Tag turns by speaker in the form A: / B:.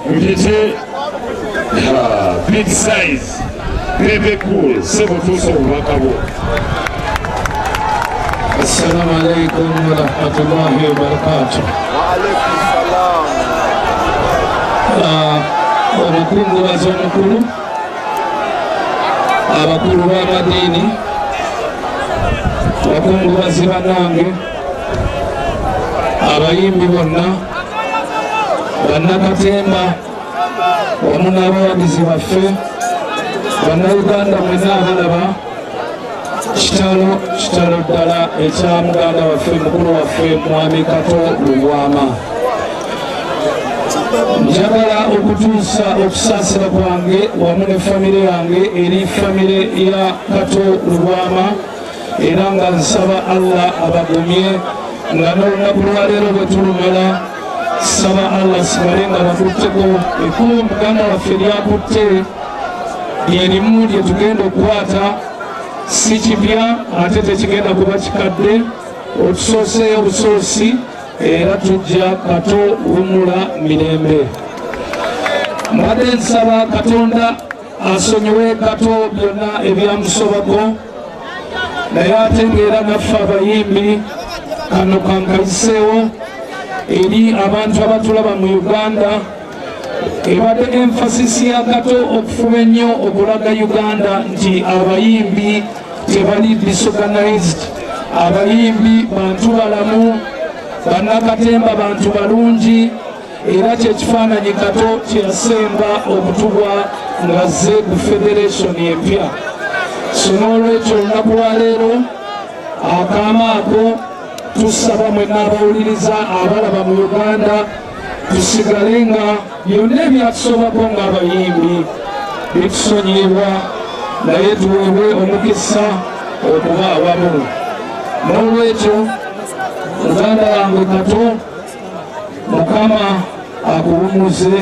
A: mpite big size Bebe Cool sebutuusa obubaka bwo.
B: Assalamu alaikum wa rahmatullahi wa barakatuh.
C: Wa alaikum salam.
B: Omukungubazi omukulu, abakulu b'amadiini, abakungubazi bannange, abayimbi bonna, bannakatemba wamu n'abawagizi baffe, bannayuganda mwenna abalaba kitalo ddala ekya muganda waffe mukulu waffe Mwami Kato Lubwama. Njagala okutuusa okusaasira kwange wamu ne famire yange eri famire ya Kato Lubwama, era nga nsaba Allah abagumye nga n'olunaku lwaleero bwe tulumala saba Allah sigale nga bakutteko ekkubo muganda waffe lyakutte lyerimu lye tugenda okukwata, si kipya ate tekigenda kuba kikadde, otusooseeyo busoosi era tujja Kato wumula mirembe. Mbadde nsaba Katonda asonyiwe Kato byonna ebyamusobako, naye ate ng'era naffe abayimbi kano kankayiseewo eri abantu abatulaba mu Uganda. Ebadde emphasis ya Kato okufuba ennyo okulaga Uganda nti abayimbi tebali disorganized, abayimbi bantu balamu, bannakatemba bantu balungi, era kyekifaananyi Kato kyeyasemba okutubwa ng'azze ku federation empya. So n'olwekyo olunaku lwaleero akaama ako tusaba mwenna abawuliriza abalaba mu Uganda tusigale nga byonna ebyatusobako ng'abayimbi bitusonyiyibwa, naye tuweebwe omukisa okuba awamu. N'olwekyo muganda wange Kato, Mukama akuwummuze